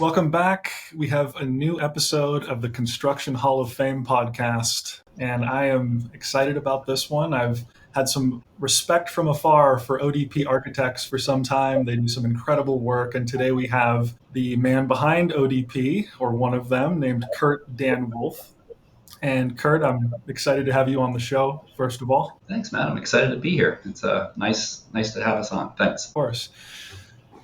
Welcome back. We have a new episode of the Construction Hall of Fame podcast, and I am excited about this one. I've had some respect from afar for ODP Architects for some time. They do some incredible work, and today we have the man behind ODP, or one of them, named Kurt Dannwolf. And Kurt, I'm excited to have you on the show, first of all. Thanks, Matt. I'm excited to be here. It's nice to have us on. Thanks. Of course.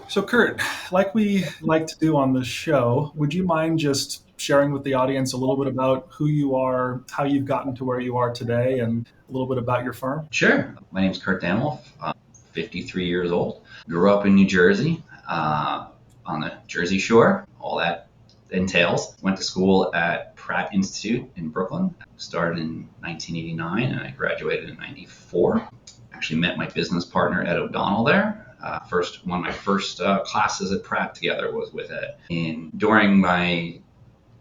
So Kurt, like we like to do on this show, would you mind just sharing with the audience a little bit about who you are, how you've gotten to where you are today, and a little bit about your firm? Sure. My name's Kurt Dannwolf. I'm 53 years old. Grew up in New Jersey, on the Jersey Shore. All that entails. Went to school at Pratt Institute in Brooklyn. Started in 1989 and I graduated in 94. Actually met my business partner, Ed O'Donnell, there. One of my first classes at Pratt together was with Ed. And during my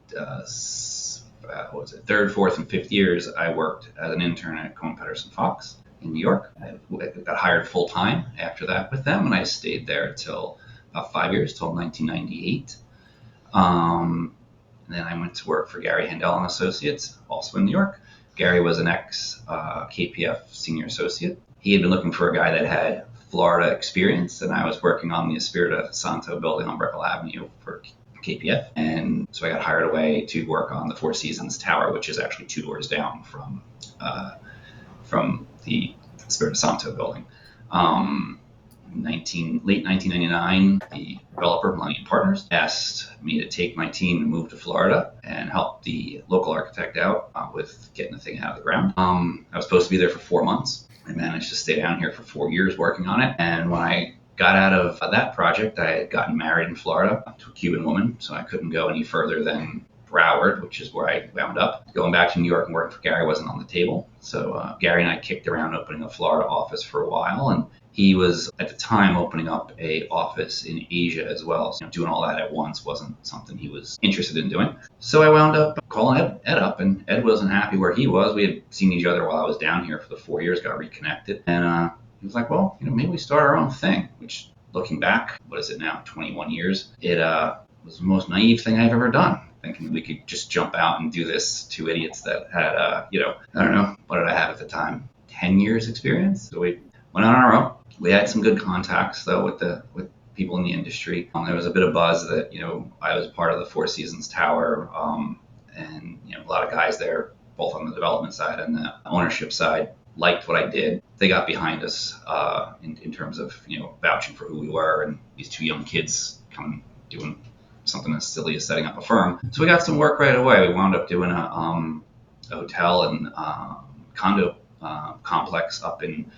third, fourth, and fifth years, I worked as an intern at Kohn, Pedersen Fox in New York. I got hired full time after that with them, and I stayed there till about 5 years, till 1998. And then I went to work for Gary Handel and Associates, also in New York. Gary was an ex KPF senior associate. He had been looking for a guy that had Florida experience, and I was working on the Espirito Santo building on Brickell Avenue for KPF. And so I got hired away to work on the Four Seasons Tower, which is actually 2 doors down from the Espirito Santo building. Late 1999, the developer, Millennium Partners, asked me to take my team and move to Florida and help the local architect out with getting the thing out of the ground. I was supposed to be there for 4 months. I managed to stay down here for 4 years working on it. And when I got out of that project, I had gotten married in Florida to a Cuban woman, so I couldn't go any further than Broward, which is where I wound up. Going back to New York and working for Gary wasn't on the table. So Gary and I kicked around opening a Florida office for a while, and he was at the time opening up a office in Asia as well. So doing all that at once wasn't something he was interested in doing. So I wound up calling Ed up, and Ed wasn't happy where he was. We had seen each other while I was down here for the 4 years, got reconnected, and he was like, well, maybe we start our own thing, which looking back, what is it now, 21 years, it was the most naive thing I've ever done. Thinking we could just jump out and do this, two idiots that had, I don't know, what did I have at the time? 10 years experience. So we went on our own. We had some good contacts though with people in the industry. There was a bit of buzz that, I was part of the Four Seasons Tower, and a lot of guys there, both on the development side and the ownership side, liked what I did. They got behind us in terms of, vouching for who we were, and these two young kids coming doing something as silly as setting up a firm. So we got some work right away. We wound up doing a hotel and condo complex up in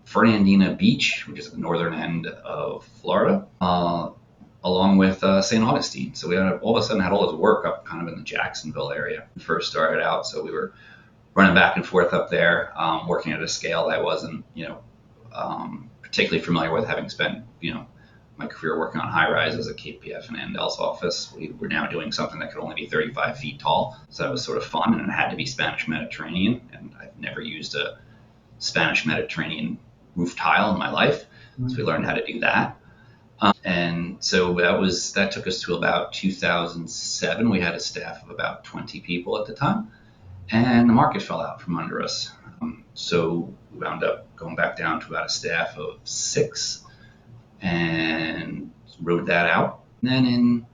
Fernandina Beach, which is at the northern end of Florida, along with St. Augustine. So we all of a sudden had all this work up kind of in the Jacksonville area. We first started out, so we were running back and forth up there, working at a scale that I wasn't, particularly familiar with, having spent, my career working on high-rises at KPF and Handel's office. We were now doing something that could only be 35 feet tall, so that was sort of fun, and it had to be Spanish Mediterranean, and I've never used a Spanish Mediterranean roof tile in my life, so we learned how to do that. And so that took us to about 2007. We had a staff of about 20 people at the time, and the market fell out from under us. So we wound up going back down to about a staff of 6 and rode that out. And then in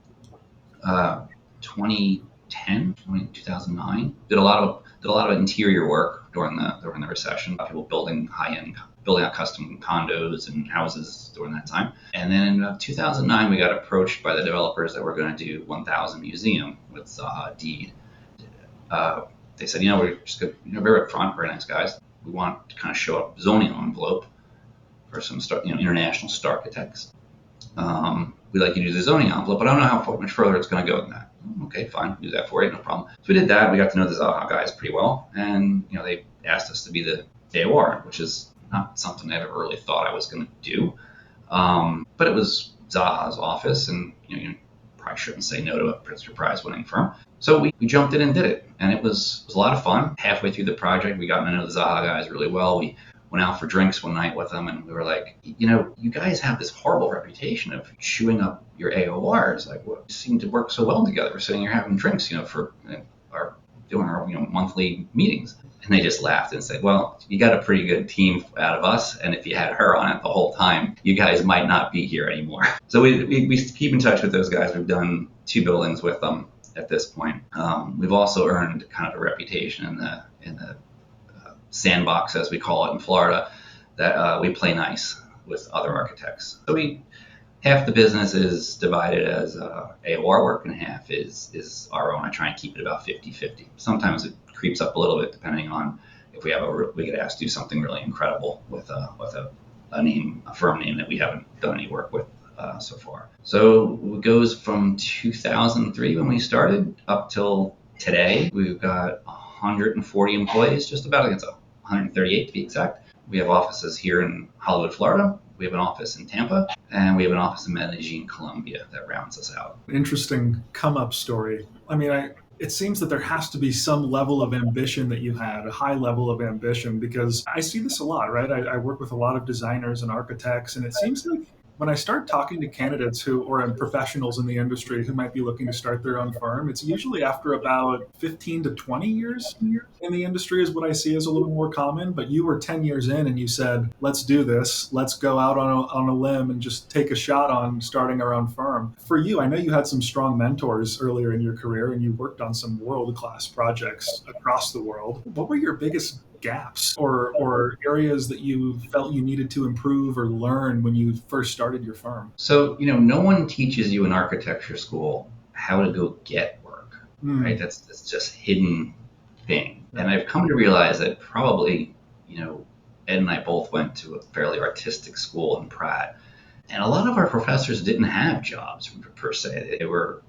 2009, did a lot of interior work during the recession. People building out custom condos and houses during that time. And then in 2009, we got approached by the developers that were going to do 1000 Museum with Zaha Hadid. They said, we're just good, very upfront, very nice guys. We want to kind of show up zoning envelope for some international architects. We'd like you to do the zoning envelope, but I don't know how much further it's going to go than that. Okay, fine, do that for you, no problem. So we did that. We got to know the Zaha guys pretty well, and they asked us to be the AOR, which is not something I ever really thought I was going to do. But it was Zaha's office, and you probably shouldn't say no to a Pulitzer Prize-winning firm. So we jumped in and did it, and it was a lot of fun. Halfway through the project, we got to know the Zaha guys really well. We went went out for drinks one night with them, and we were like, you guys have this horrible reputation of chewing up your AORs. Like, what seem to work so well together? We're sitting here having drinks, for our doing our monthly meetings. And they just laughed and said, well, you got a pretty good team out of us, and if you had her on it the whole time, you guys might not be here anymore. So we keep in touch with those guys. We've done 2 buildings with them at this point. We've also earned kind of a reputation in the sandbox, as we call it in Florida, that we play nice with other architects. So half the business is divided as AOR work, and half is our own. I try and keep it about 50-50. Sometimes it creeps up a little bit depending on if we get asked to do something really incredible with a firm name that we haven't done any work with so far. So it goes from 2003 when we started up till today. We've got 140 employees, just about. I think it's 138 to be exact. We have offices here in Hollywood, Florida. We have an office in Tampa, and we have an office in Medellin, Colombia that rounds us out. Interesting come-up story. I mean, it seems that there has to be some level of ambition that you had, a high level of ambition, because I see this a lot, right? I work with a lot of designers and architects, and it seems like when I start talking to candidates or professionals in the industry who might be looking to start their own firm, it's usually after about 15 to 20 years in the industry is what I see as a little more common. But you were 10 years in and you said, let's do this. Let's go out on a limb and just take a shot on starting our own firm. For you, I know you had some strong mentors earlier in your career and you worked on some world-class projects across the world. What were your biggest gaps or areas that you felt you needed to improve or learn when you first started your firm? So, no one teaches you in architecture school how to go get work, right? That's just hidden thing. And I've come to realize that probably, Ed and I both went to a fairly artistic school in Pratt. And a lot of our professors didn't have jobs per se. They were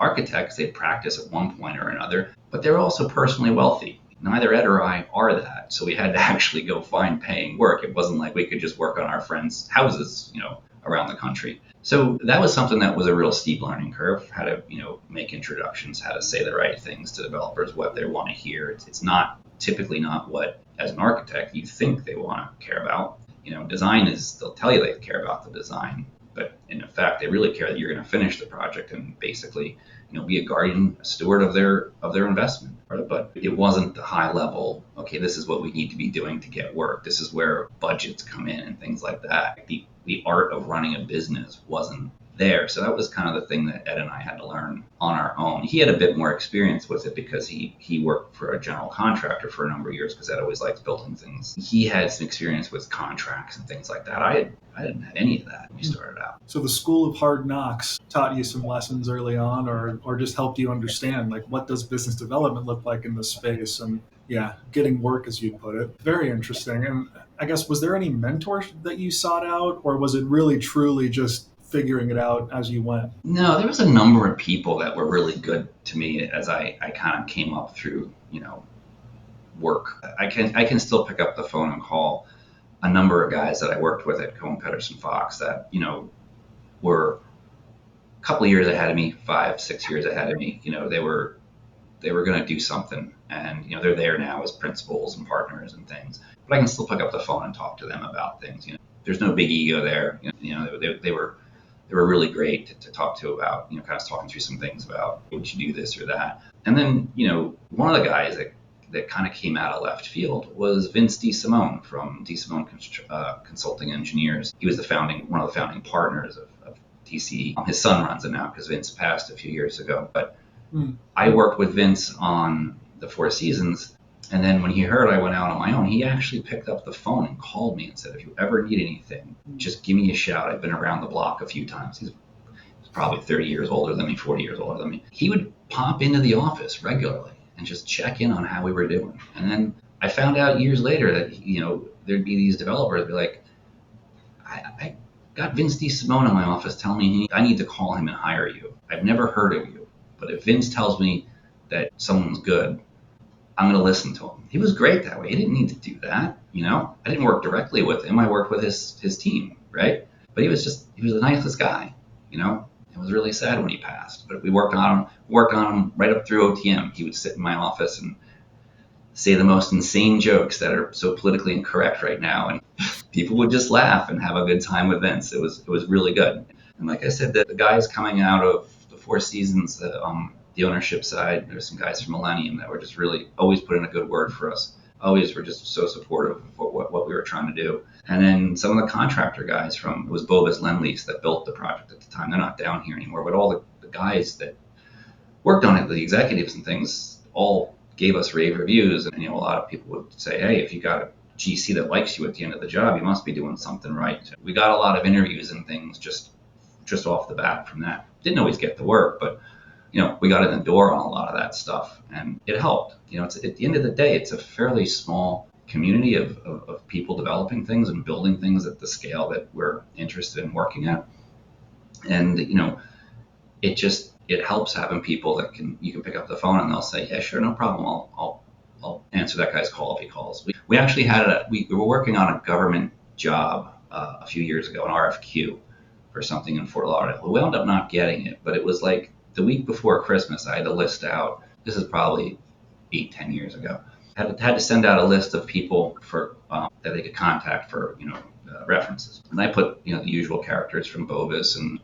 architects. They'd practice at one point or another, but they were also personally wealthy. Neither Ed or I are that, so we had to actually go find paying work. It wasn't like we could just work on our friends' houses, around the country. So that was something that was a real steep learning curve, how to, make introductions, how to say the right things to developers, what they want to hear. It's not typically not what, as an architect, you think they want to care about. Design they'll tell you they care about the design, but in fact, they really care that you're going to finish the project and basically, be a guardian, a steward of their investment. But it wasn't the high level, okay, this is what we need to be doing to get work. This is where budgets come in and things like that. The art of running a business wasn't there. So that was kind of the thing that Ed and I had to learn on our own. He had a bit more experience with it because he worked for a general contractor for a number of years because Ed always liked building things. He had some experience with contracts and things like that. I didn't have any of that when we started out. So the School of Hard Knocks taught you some lessons early on or just helped you understand, like, what does business development look like in this space? And getting work, as you put it. Very interesting. And I guess, was there any mentor that you sought out, or was it really truly just figuring it out as you went? No, there was a number of people that were really good to me as I kind of came up through, work. I can still pick up the phone and call a number of guys that I worked with at Kohn, Pedersen, Fox that, were a couple of years ahead of me, 5-6 years ahead of me. They were going to do something, and they're there now as principals and partners and things. But I can still pick up the phone and talk to them about things. There's no big ego there. They were really great to talk to about, kind of talking through some things about, would you do this or that? And then, one of the guys that kind of came out of left field was Vince DeSimone from DeSimone Consulting Engineers. He was one of the founding partners of DC. His son runs it now because Vince passed a few years ago. But I worked with Vince on the Four Seasons, and then when he heard I went out on my own, he actually picked up the phone and called me and said, if you ever need anything, just give me a shout. I've been around the block a few times. He's probably 30 years older than me, 40 years older than me. He would pop into the office regularly and just check in on how we were doing. And then I found out years later that, there'd be these developers be like, I got Vince DeSimone in my office telling me I need to call him and hire you. I've never heard of you, but if Vince tells me that someone's good, I'm going to listen to him. He was great that way. He didn't need to do that. I didn't work directly with him. I worked with his team, right? But he was the nicest guy, It was really sad when he passed, but we worked on him right up through OTM. He would sit in my office and say the most insane jokes that are so politically incorrect right now, and people would just laugh and have a good time with Vince. It was really good. And like I said, the guys coming out of the Four Seasons, the ownership side, there's some guys from Millennium that were just really always put in a good word for us. Always were just so supportive of what we were trying to do. And then some of the contractor guys from, it was Bovis Lend-Lease that built the project at the time. They're not down here anymore, but all the guys that worked on it, the executives and things, all gave us rave reviews. And, a lot of people would say, hey, if you got a GC that likes you at the end of the job, you must be doing something right. We got a lot of interviews and things just off the bat from that. Didn't always get the work, but we got in the door on a lot of that stuff, and it helped. It's at the end of the day, it's a fairly small community of people developing things and building things at the scale that we're interested in working at. And it helps having people that you can pick up the phone and they'll say, yeah, sure, no problem. I'll answer that guy's call if he calls. We actually we were working on a government job a few years ago, an RFQ for something in Fort Lauderdale. We wound up not getting it, but it was like the week before Christmas. I had to list out. This is probably 8-10 years ago. I had to send out a list of people for that they could contact for references, and I put the usual characters from Bovis and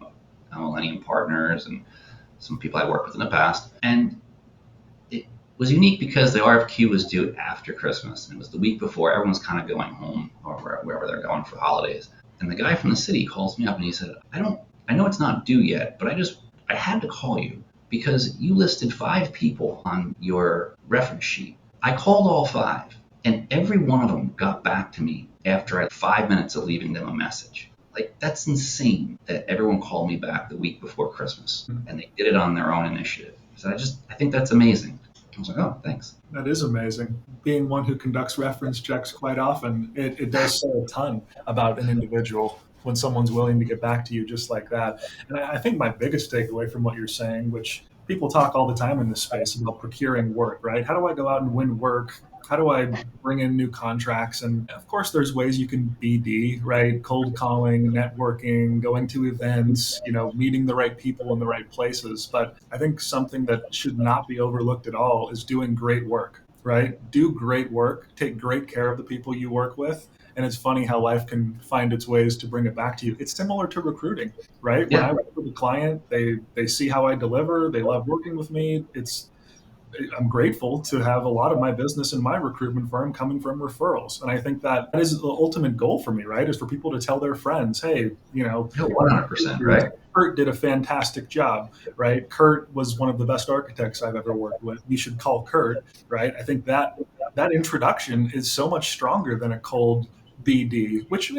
Millennium Partners and some people I worked with in the past. And it was unique because the RFQ was due after Christmas, and it was the week before. Everyone's kind of going home or wherever they're going for holidays. And the guy from the city calls me up and he said, I know it's not due yet, but I had to call you because you listed 5 people on your reference sheet. I called all 5, and every one of them got back to me after I had 5 minutes of leaving them a message. Like, that's insane that everyone called me back the week before Christmas, and they did it on their own initiative. So I think that's amazing. I was like, oh, thanks. That is amazing. Being one who conducts reference checks quite often, it does say a ton about an individual when someone's willing to get back to you just like that. And I think my biggest takeaway from what you're saying, which people talk all the time in this space about procuring work, right? How do I go out and win work? How do I bring in new contracts? And of course, there's ways you can BD, right? Cold calling, networking, going to events, meeting the right people in the right places. But I think something that should not be overlooked at all is doing great work, right? Do great work, take great care of the people you work with. And it's funny how life can find its ways to bring it back to you. It's similar to recruiting, right? Yeah. When I work with a client, they see how I deliver, they love working with me. I'm grateful to have a lot of my business in my recruitment firm coming from referrals. And I think that is the ultimate goal for me, right? Is for people to tell their friends, hey, 100%, right? Kurt did a fantastic job, right? Kurt was one of the best architects I've ever worked with. You should call Kurt, right? I think that introduction is so much stronger than a cold BD, which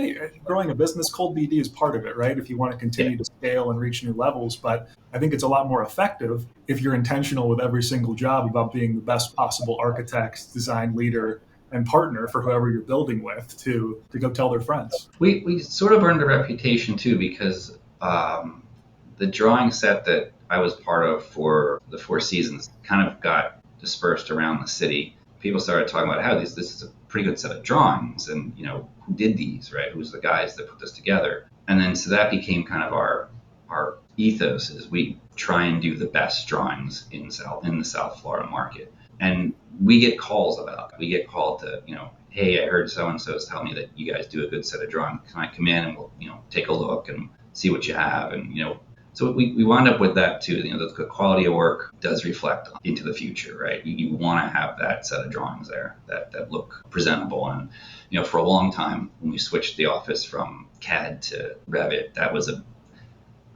growing a business, cold BD is part of it, right? If you want to continue to scale and reach new levels. But I think it's a lot more effective if you're intentional with every single job about being the best possible architect, design leader, and partner for whoever you're building with to go tell their friends. We sort of earned a reputation too because the drawing set that I was part of for the Four Seasons kind of got dispersed around the city. People started talking about how this is a pretty good set of drawings, and who did these, right? Who's the guys that put this together? And then so that became kind of our ethos, is we try and do the best drawings in the South Florida market. And we get called to, hey, I heard so and so's tell me that you guys do a good set of drawings. Can I come in and we'll take a look and see what you have? And so we wind up with that too. The quality of work does reflect into the future, right? You want to have that set of drawings there that look presentable. And for a long time, when we switched the office from CAD to Revit,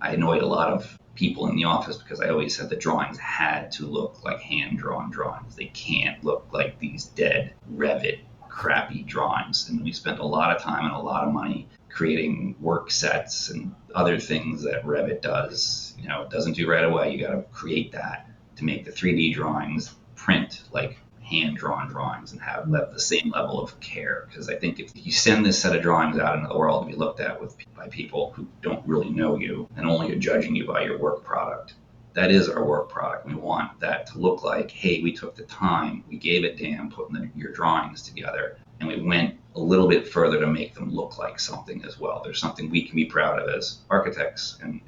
I annoyed a lot of people in the office because I always said the drawings had to look like hand-drawn drawings. They can't look like these dead Revit crappy drawings. And we spent a lot of time and a lot of money creating work sets and other things that Revit does. It doesn't do right away. You got to create that to make the 3D drawings print like hand-drawn drawings and have the same level of care. Because I think if you send this set of drawings out into the world to be looked at by people who don't really know you and only are judging you by your work product, that is our work product. We want that to look like, hey, we took the time, we gave a damn putting your drawings together, and we went a little bit further to make them look like something as well. There's something we can be proud of as architects and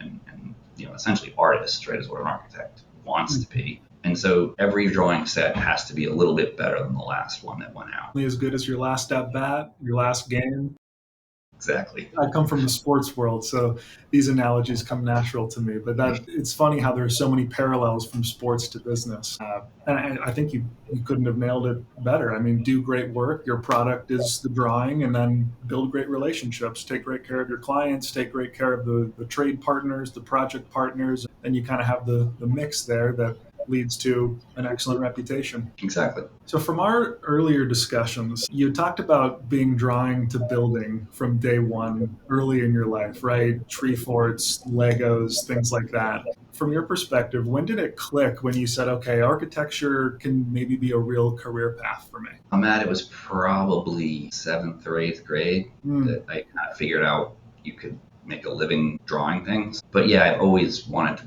essentially artists, right, is what an architect wants to be. And so every drawing set has to be a little bit better than the last one that went out. Only as good as your last at bat, your last game. Exactly. I come from the sports world, so these analogies come natural to me. But it's funny how there are so many parallels from sports to business. And I think you couldn't have nailed it better. I mean, do great work. Your product is the drawing, and then build great relationships. Take great care of your clients. Take great care of the trade partners, the project partners. And you kind of have the mix there that leads to an excellent reputation. Exactly. So from our earlier discussions, you talked about being drawing to building from day one early in your life, right? Tree forts, Legos, things like that. From your perspective, when did it click when you said, okay, architecture can maybe be a real career path for me? Matt, it was probably 7th or 8th grade that I kind of figured out you could make a living drawing things. But yeah, I always liked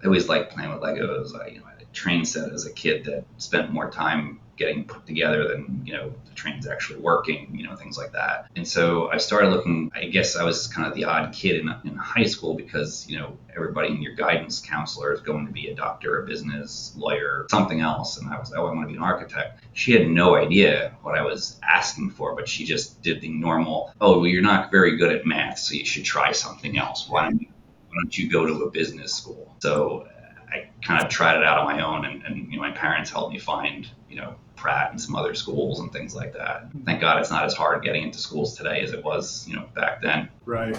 playing with Legos. I had a train set as a kid that spent more time getting put together than, the train's actually working, things like that. And so I started looking, I guess I was kind of the odd kid in high school because, everybody in your guidance counselor is going to be a doctor, a business lawyer, something else. And I was, I want to be an architect. She had no idea what I was asking for, but she just did the normal, oh, well, you're not very good at math, so you should try something else. Why don't you go to a business school? So I kind of tried it out on my own, and my parents helped me find, Pratt and some other schools and things like that. Thank God it's not as hard getting into schools today as it was, back then. Right.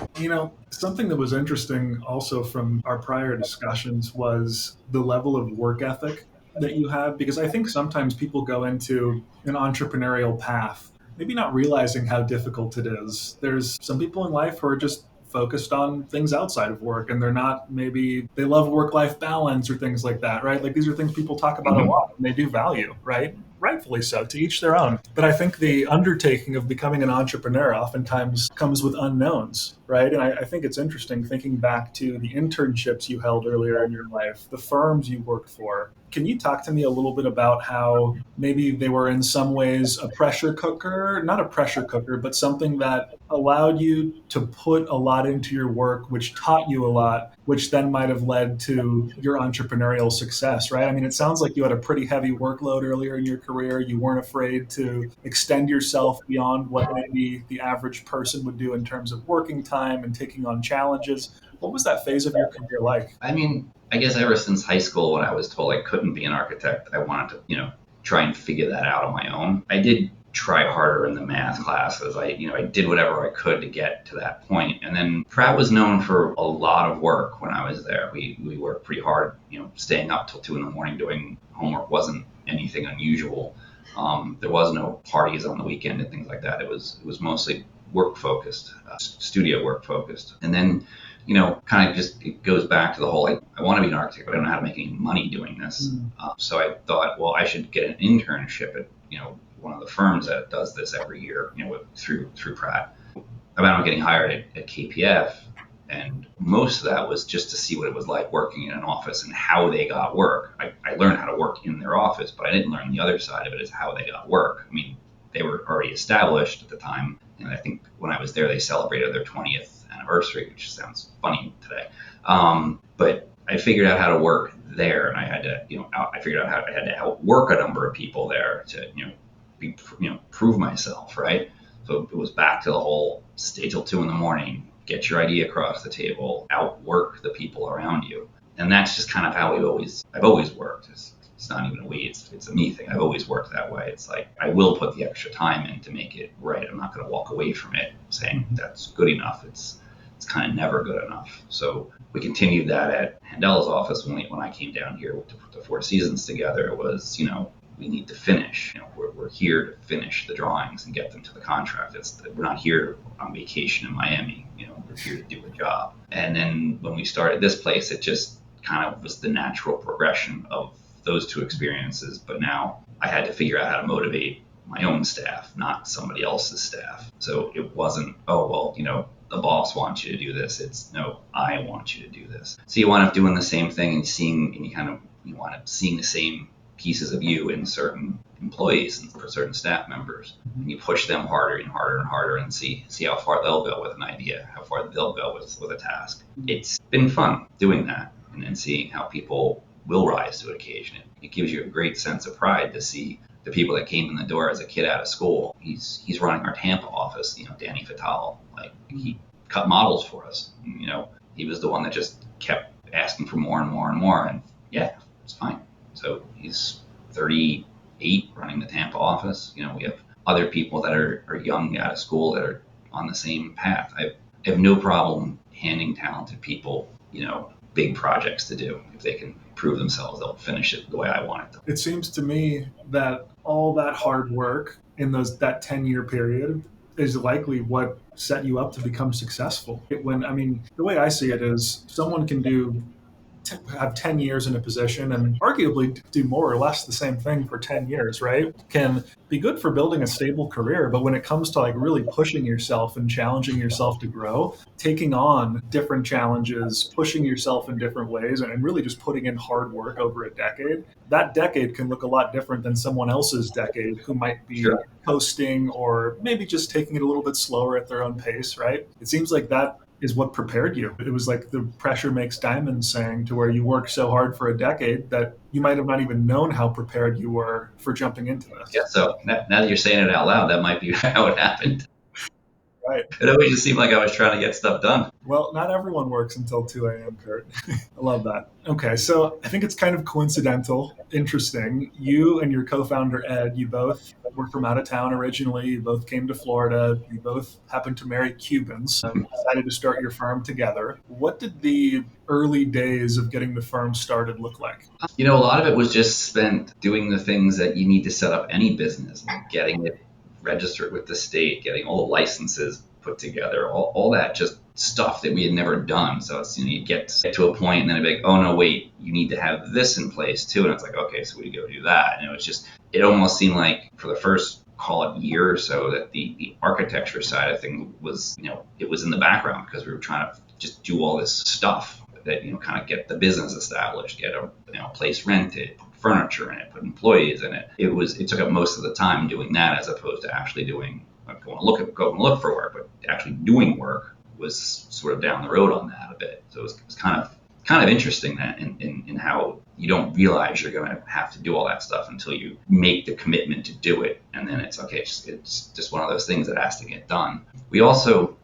Something that was interesting also from our prior discussions was the level of work ethic that you have, because I think sometimes people go into an entrepreneurial path, maybe not realizing how difficult it is. There's some people in life who are just focused on things outside of work, and they love work-life balance or things like that, right? Like these are things people talk about a lot and they do value, right? Rightfully so, to each their own. But I think the undertaking of becoming an entrepreneur oftentimes comes with unknowns, right? And I think it's interesting thinking back to the internships you held earlier in your life, the firms you worked for. Can you talk to me a little bit about how maybe they were in some ways a pressure cooker, not a pressure cooker, but something that allowed you to put a lot into your work, which taught you a lot, which then might have led to your entrepreneurial success, right? I mean, it sounds like you had a pretty heavy workload earlier in your career. You weren't afraid to extend yourself beyond what maybe the average person would do in terms of working time and taking on challenges. What was that phase of your career like? I mean, I guess ever since high school, when I was told I couldn't be an architect, I wanted to, try and figure that out on my own. I did try harder in the math classes. I did whatever I could to get to that point. And then Pratt was known for a lot of work when I was there. We worked pretty hard, staying up till 2 a.m. doing homework wasn't anything unusual. There was no parties on the weekend and things like that. It was mostly work focused, studio work focused. And then, kind of just, it goes back to the whole, I want to be an architect, but I don't know how to make any money doing this. So I thought, well, I should get an internship at, one of the firms that does this every year, through Pratt. I wound up getting hired at KPF, and most of that was just to see what it was like working in an office and how they got work. I learned how to work in their office, but I didn't learn the other side of it, is how they got work. I mean, they were already established at the time, and I think when I was there, they celebrated their 20th anniversary, which sounds funny today. But I figured out how to work there, and I had to, I figured out how I had to outwork a number of people there to, prove myself, right? So it was back to the whole stay till 2 a.m, get your idea across the table, outwork the people around you. And that's just kind of how I've always worked. It's not even a we, it's a me thing. I've always worked that way. It's like, I will put the extra time in to make it right. I'm not going to walk away from it saying that's good enough. It's kind of never good enough. So we continued that at Handel's office when I came down here to put the Four Seasons together. It was, we need to finish. We're here to finish the drawings and get them to the contract. We're not here on vacation in Miami. We're here to do a job. And then when we started this place, it just kind of was the natural progression of those two experiences. But now I had to figure out how to motivate my own staff, not somebody else's staff. So it wasn't, oh, well, the boss wants you to do this. It's, no, I want you to do this. So you wind up doing the same thing and you wind up seeing the same pieces of you in certain employees and for certain staff members. And you push them harder and harder and harder and see how far they'll go with an idea, how far they'll go with a task. It's been fun doing that and then seeing how people will rise to an occasion. It gives you a great sense of pride to see the people that came in the door as a kid out of school. He's running our Tampa office, Danny Fatal. Like, he cut models for us. He was the one that just kept asking for more and more and more. And yeah, it's fine. So he's 38 running the Tampa office. We have other people that are young out of school that are on the same path. I have no problem handing talented people, big projects to do. If they can prove themselves, they'll finish it the way I want it to. It seems to me that all that hard work in that 10-year period is likely what set you up to become successful. The way I see it is someone can have 10 years in a position and arguably do more or less the same thing for 10 years, right? Can be good for building a stable career, but when it comes to like really pushing yourself and challenging yourself to grow, taking on different challenges, pushing yourself in different ways, and really just putting in hard work over a decade, that decade can look a lot different than someone else's decade who might be coasting or maybe just taking it a little bit slower at their own pace, right? It seems like that is what prepared you. It was like the pressure makes diamonds saying, to where you worked so hard for a decade that you might have not even known how prepared you were for jumping into this. Yeah, so now that you're saying it out loud, that might be how it happened. Right. It always just seemed like I was trying to get stuff done. Well, not everyone works until 2 a.m., Kurt. I love that. Okay, so I think it's kind of coincidental, interesting. You and your co-founder, Ed, you both were from out of town originally. You both came to Florida. You both happened to marry Cubans. Decided to start your firm together. What did the early days of getting the firm started look like? A lot of it was just spent doing the things that you need to set up any business, getting it registered with the state, getting all the licenses put together, all that just stuff that we had never done. So it's, you get to a point and then it'd be like, oh no, wait, you need to have this in place too. And it's like, okay, so we go do that. And it almost seemed like for the first, call it, year or so, that the architecture side of things was, it was in the background because we were trying to just do all this stuff that, kind of get the business established, get a place rented, put furniture in it, put employees in it. It took up most of the time doing that as opposed to actually doing, going to look for work, but actually doing work was sort of down the road on that a bit. So it was kind of interesting that in how you don't realize you're going to have to do all that stuff until you make the commitment to do it. And then it's okay, it's just one of those things that has to get done. We also,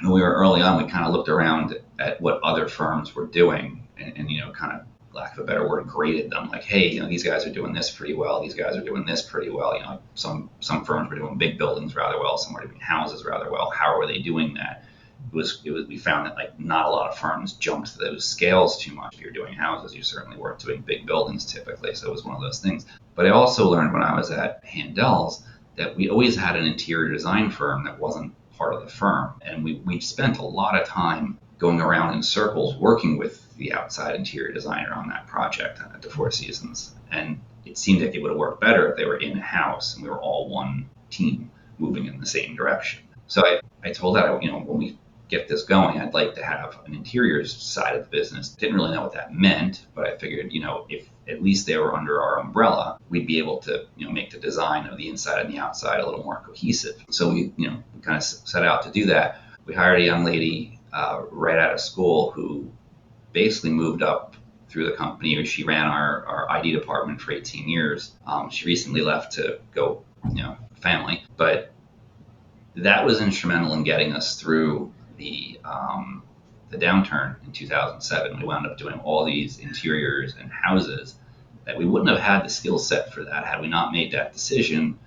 when we were early on, we kind of looked around at what other firms were doing and kind of, lack of a better word, graded them. Like, hey, these guys are doing this pretty well. These guys are doing this pretty well. Some firms were doing big buildings rather well. Some were doing houses rather well. How were they doing that? We found that like not a lot of firms jumped those scales too much. If you're doing houses, you certainly weren't doing big buildings typically. So it was one of those things. But I also learned when I was at Handel's that we always had an interior design firm that wasn't part of the firm. And we spent a lot of time going around in circles working with the outside interior designer on that project at the Four Seasons. And it seemed like it would have worked better if they were in-house and we were all one team moving in the same direction. So I told that, when we get this going, I'd like to have an interiors side of the business. Didn't really know what that meant, but I figured, if at least they were under our umbrella, we'd be able to, make the design of the inside and the outside a little more cohesive. So we kind of set out to do that. We hired a young lady right out of school who basically moved up through the company. She ran our ID department for 18 years. She recently left to go, family, but that was instrumental in getting us through the downturn in 2007. We wound up doing all these interiors and houses that we wouldn't have had the skill set for that had we not made that decision,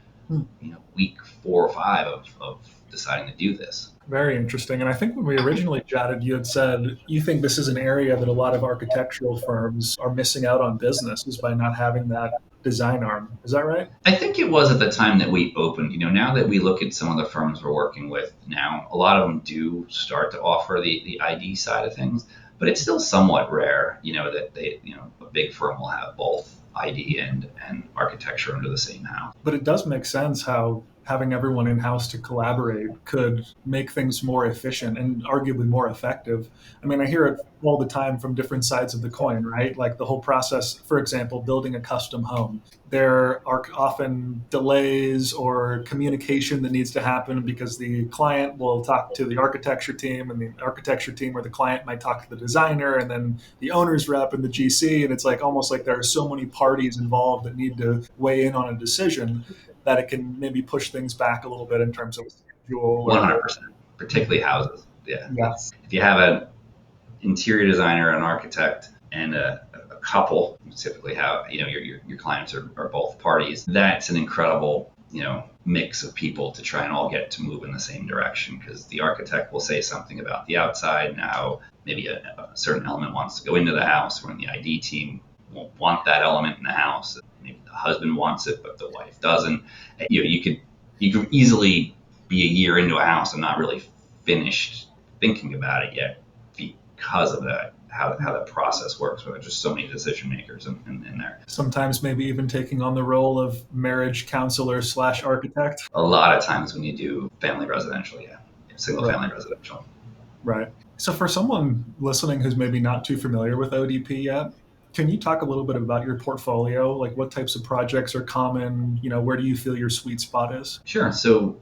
week 4 or 5 of deciding to do this. Very interesting. And I think when we originally chatted, you had said you think this is an area that a lot of architectural firms are missing out on business is by not having that design arm. Is that right? I think it was at the time that we opened. Now that we look at some of the firms we're working with now, a lot of them do start to offer the ID side of things, but it's still somewhat rare, that they, a big firm will have both ID and architecture under the same house. But it does make sense how having everyone in-house to collaborate could make things more efficient and arguably more effective. I mean, I hear it all the time from different sides of the coin, right? Like the whole process, for example, building a custom home. There are often delays or communication that needs to happen because the client will talk to the architecture team, and the architecture team or the client might talk to the designer, and then the owner's rep and the GC. And it's like almost like there are so many parties involved that need to weigh in on a decision that it can maybe push things back a little bit in terms of schedule. 100%, particularly houses. Yeah. Yeah. If you have an interior designer, an architect, and a couple, typically have, your clients are both parties, that's an incredible, mix of people to try and all get to move in the same direction, because the architect will say something about the outside. Now, maybe a certain element wants to go into the house, when the ID team won't want that element in the house. Maybe the husband wants it, but the wife doesn't. You could easily be a year into a house and not really finished thinking about it yet, because of that, how that process works, where there's just so many decision makers in there. Sometimes maybe even taking on the role of marriage counselor / architect. A lot of times when you do family residential, single family residential. Right. So for someone listening who's maybe not too familiar with ODP yet, can you talk a little bit about your portfolio? Like what types of projects are common? Where do you feel your sweet spot is? Sure. So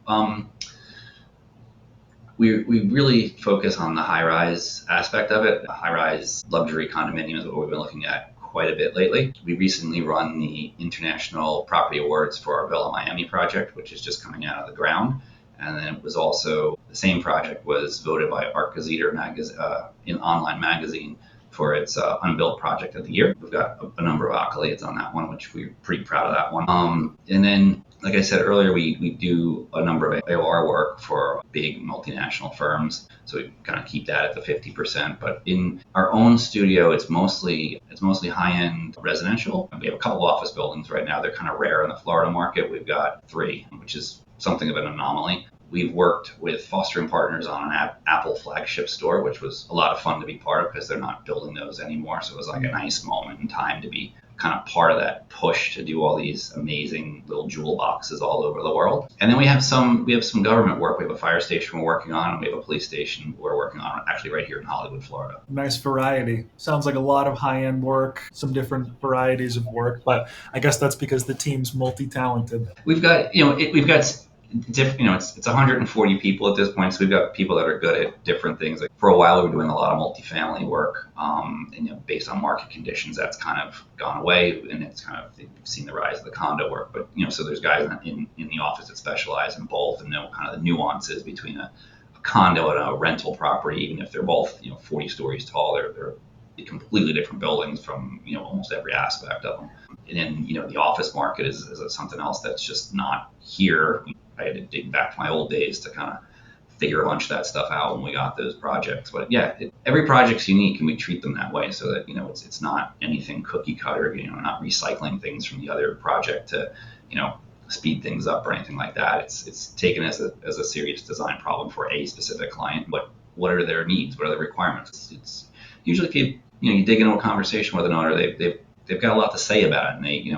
we really focus on the high-rise aspect of it. High-rise luxury condominium is what we've been looking at quite a bit lately. We recently run the International Property Awards for our Villa Miami project, which is just coming out of the ground. And then it was also, the same project was voted by ArchGazette in online magazine for its unbuilt project of the year. We've got a number of accolades on that one, which we're pretty proud of that one. And then, like I said earlier, we do a number of AOR work for big multinational firms. So we kind of keep that at the 50%. But in our own studio, it's mostly high-end residential. We have a couple office buildings right now. They're kind of rare in the Florida market. We've got 3, which is something of an anomaly. We've worked with Foster & Partners on an Apple flagship store, which was a lot of fun to be part of, because they're not building those anymore. So it was like a nice moment in time to be kind of part of that push to do all these amazing little jewel boxes all over the world. And then we have some government work. We have a fire station we're working on, and we have a police station we're working on, actually right here in Hollywood, Florida. Nice variety. Sounds like a lot of high-end work, some different varieties of work, but I guess that's because the team's multi-talented. We've got it's 140 people at this point, so we've got people that are good at different things. Like for a while, we were doing a lot of multifamily work, and based on market conditions, that's kind of gone away, and it's kind of, you've seen the rise of the condo work. But so there's guys in the office that specialize in both and know kind of the nuances between a condo and a rental property. Even if they're both 40 stories tall, they're completely different buildings from almost every aspect of them. And then the office market is something else that's just not here. I had to dig back to my old days to kind of figure a bunch of that stuff out when we got those projects. But every project's unique, and we treat them that way so that it's not anything cookie cutter. Not recycling things from the other project to speed things up or anything like that. It's taken as a serious design problem for a specific client. What are their needs? What are the requirements? It's usually if you dig into a conversation with an owner, they've got a lot to say about it, and they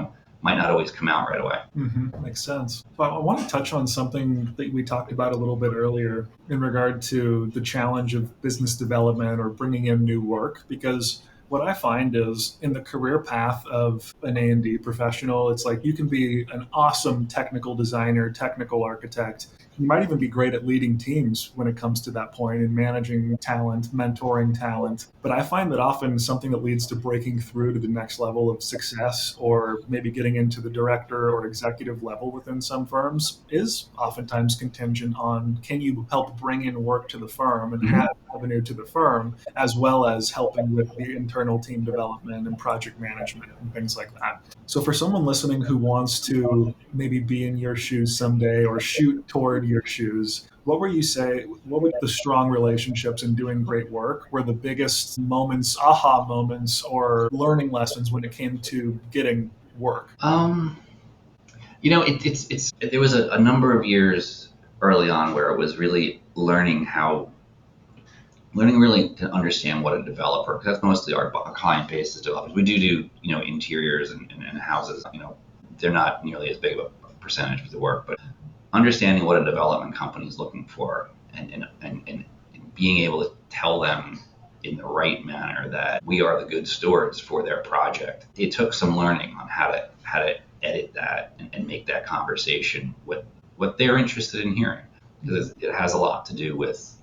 might not always come out right away. Mm-hmm. Makes sense. But I want to touch on something that we talked about a little bit earlier in regard to the challenge of business development or bringing in new work, because what I find is in the career path of an A&D professional, it's like you can be an awesome technical designer, technical architect. You might even be great at leading teams when it comes to that point and managing talent, mentoring talent. But I find that often something that leads to breaking through to the next level of success, or maybe getting into the director or executive level within some firms, is oftentimes contingent on, can you help bring in work to the firm and add revenue to the firm, as well as helping with the internal team development and project management and things like that. So for someone listening who wants to maybe be in your shoes someday or shoot toward your shoes, what would the strong relationships and doing great work were the biggest moments, aha moments, or learning lessons when it came to getting work? There was a number of years early on where it was really learning really to understand what a developer, because that's mostly our client base is developers. We do interiors and houses. They're not nearly as big of a percentage of the work, but understanding what a development company is looking for and being able to tell them in the right manner that we are the good stewards for their project. It took some learning on how to edit that and make that conversation what they're interested in hearing, because it has a lot to do with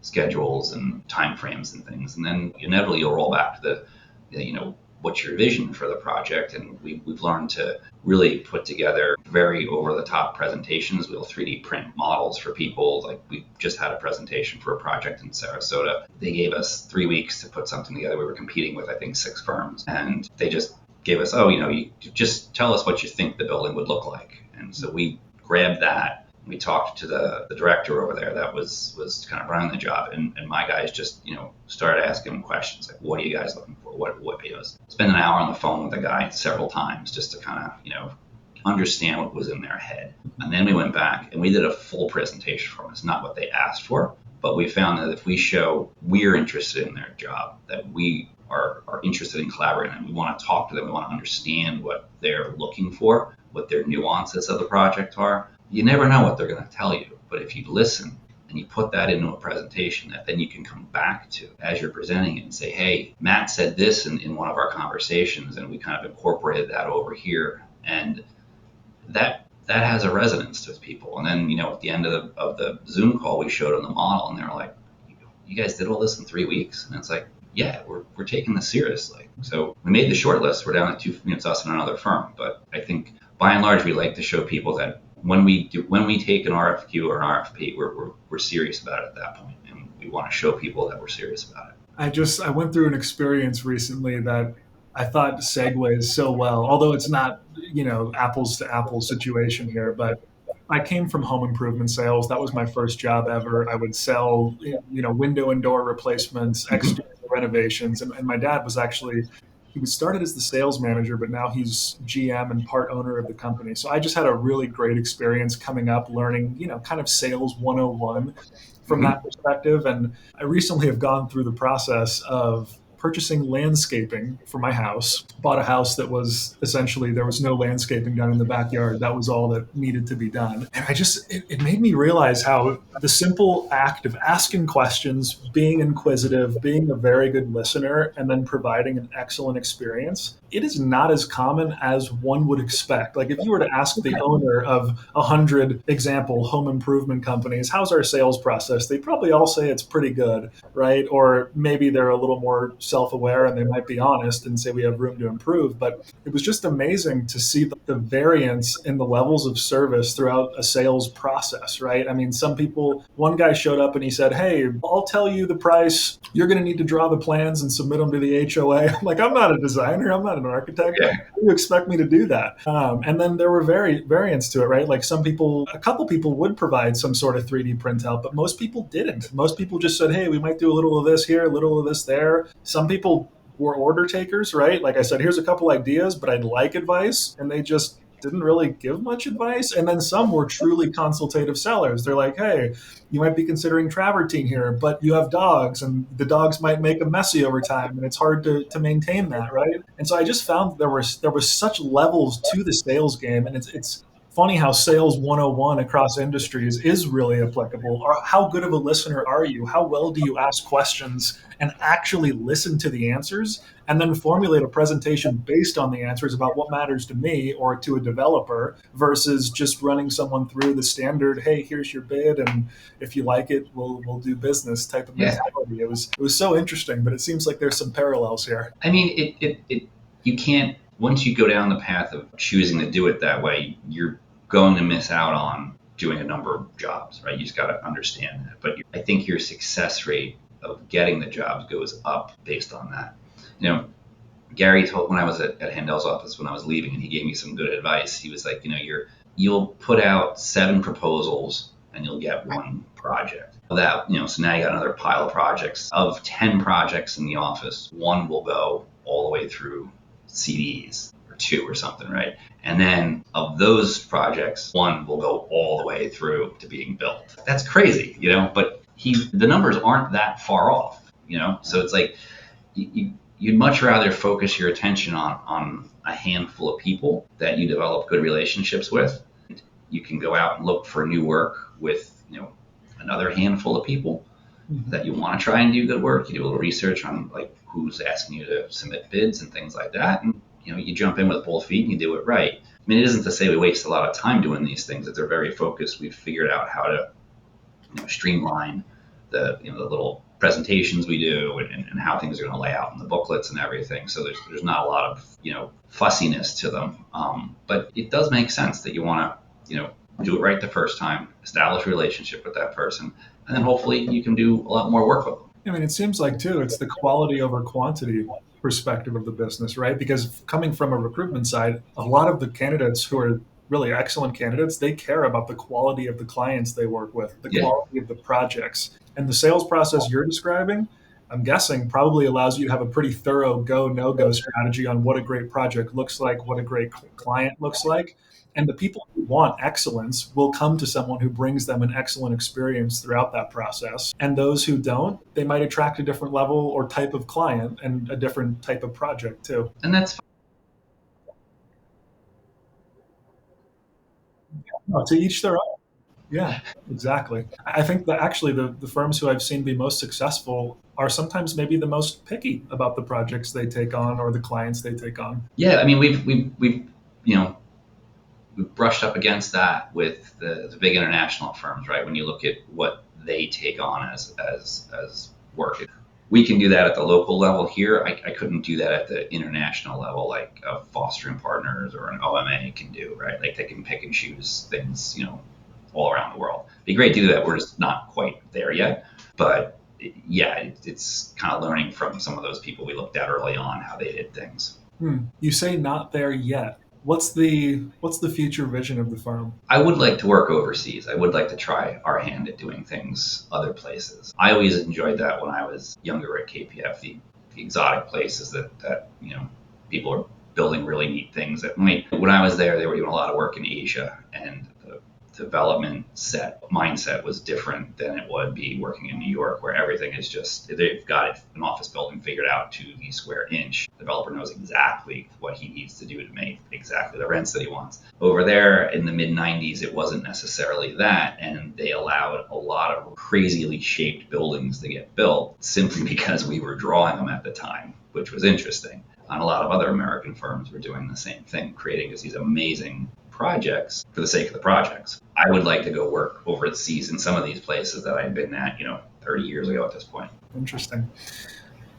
schedules and timeframes and things. And then inevitably you'll roll back to the what's your vision for the project? And we've learned to really put together very over-the-top presentations. We'll 3D print models for people. Like, we just had a presentation for a project in Sarasota. They gave us 3 weeks to put something together. We were competing with, I think, 6 firms. And they just gave us, you just tell us what you think the building would look like. And so we grabbed that. We talked to the director over there that was kind of running the job, and my guys just started asking him questions like, what are you guys looking for? What spend an hour on the phone with the guy several times just to kind of understand what was in their head. And then we went back and we did a full presentation for them. It's not what they asked for, but we found that if we show we're interested in their job, that we are interested in collaborating, and we want to talk to them, we want to understand what they're looking for, what their nuances of the project are. You never know what they're going to tell you, but if you listen and you put that into a presentation that then you can come back to as you're presenting it and say, hey, Matt said this in one of our conversations, and we kind of incorporated that over here. And that has a resonance with people. And then, at the end of the Zoom call, we showed them the model, and they were like, you guys did all this in 3 weeks? And it's like, yeah, we're taking this seriously. So we made the short list. We're down to 2, it's us and another firm. But I think by and large, we like to show people that when we take an RFQ or an RFP, we're serious about it at that point, and we want to show people that we're serious about it. I went through an experience recently that I thought segues so well, although it's not, apples to apples situation here, but I came from home improvement sales. That was my first job ever. I would sell, window and door replacements, exterior renovations. And my dad was actually, he was started as the sales manager, but now he's GM and part owner of the company. So I just had a really great experience coming up, learning, kind of sales 101 from that perspective. And I recently have gone through the process of purchasing landscaping for my house. Bought a house that was essentially, there was no landscaping done in the backyard. That was all that needed to be done. And it made me realize how the simple act of asking questions, being inquisitive, being a very good listener, and then providing an excellent experience, it is not as common as one would expect. Like, if you were to ask the owner of 100 example home improvement companies, how's our sales process? They'd probably all say it's pretty good, right? Or maybe they're a little more self-aware and they might be honest and say we have room to improve. But it was just amazing to see the variance in the levels of service throughout a sales process, right? I mean, some people, one guy showed up and he said, hey, I'll tell you the price. You're going to need to draw the plans and submit them to the HOA. I'm like, I'm not a designer. I'm not an architect. Yeah. How do you expect me to do that? And then there were variants to it, right? Like, a couple people would provide some sort of 3D printout, but most people didn't. Most people just said, hey, we might do a little of this here, a little of this there. Some people were order takers, right? Like I said, here's a couple ideas, but I'd like advice. And they just didn't really give much advice. And then some were truly consultative sellers. They're like, hey, you might be considering travertine here, but you have dogs and the dogs might make them messy over time and it's hard to maintain that, right? And so I just found there was such levels to the sales game, and it's funny how sales 101 across industries is really applicable. Or how good of a listener are you? How well do you ask questions and actually listen to the answers, and then formulate a presentation based on the answers about what matters to me or to a developer, versus just running someone through the standard, hey, here's your bid, and if you like it, we'll do business type of mentality. It was so interesting, but it seems like there's some parallels here. I mean, you can't, once you go down the path of choosing to do it that way, you're going to miss out on doing a number of jobs, right? You just got to understand that. But I think your success rate of getting the jobs goes up based on that. Gary told, when I was at Handel's office when I was leaving, and he gave me some good advice. He was like, you'll put out 7 proposals and you'll get 1 project. That, so now you got another pile of projects. Of 10 projects in the office, 1 will go all the way through CDs, or 2 or something, right? And then of those projects, 1 will go all the way through to being built. That's crazy, but the numbers aren't that far off, So it's like you'd much rather focus your attention on a handful of people that you develop good relationships with. you can go out and look for new work with, another handful of people that you want to try and do good work. You do a little research on like who's asking you to submit bids and things like that. And, you jump in with both feet and you do it right. I mean, it isn't to say we waste a lot of time doing these things, that they're very focused. We've figured out how to, streamline the little presentations we do and how things are going to lay out in the booklets and everything. So there's not a lot of fussiness to them, but it does make sense that you want to do it right the first time, establish a relationship with that person, and then hopefully you can do a lot more work with them. I mean, it seems like too, it's the quality over quantity perspective of the business, right? Because coming from a recruitment side, a lot of the candidates who are really excellent candidates, they care about the quality of the clients they work with, the quality of the projects. And the sales process you're describing, I'm guessing, probably allows you to have a pretty thorough go, no-go strategy on what a great project looks like, what a great client looks like. And the people who want excellence will come to someone who brings them an excellent experience throughout that process. And those who don't, they might attract a different level or type of client and a different type of project too. And that's No, to each their own. Yeah, exactly. I think that actually the firms who I've seen be most successful are sometimes maybe the most picky about the projects they take on or the clients they take on. Yeah, I mean, we've we've brushed up against that with the big international firms, right? When you look at what they take on as work, we can do that at the local level here. I couldn't do that at the international level, like a Fostering Partners or an OMA can do, right? Like they can pick and choose things, all around the world. It'd be great to do that. We're just not quite there yet, but it's kind of learning from some of those people we looked at early on how they did things. You say not there yet. What's the future vision of the firm? I would like to work overseas. I would like to try our hand at doing things other places. I always enjoyed that when I was younger at KPF, the exotic places that people are building really neat things. I mean, when I was there, they were doing a lot of work in Asia, and the development mindset was different than it would be working in New York, where everything is just, they've got an office building figured out to the square inch. The developer knows exactly what he needs to do to make exactly the rents that he wants. Over there in the mid 90s, it wasn't necessarily that, and they allowed a lot of crazily shaped buildings to get built simply because we were drawing them at the time, which was interesting. And a lot of other American firms were doing the same thing, creating these amazing projects for the sake of the projects. I would like to go work overseas in some of these places that I've been at, 30 years ago at this point. Interesting.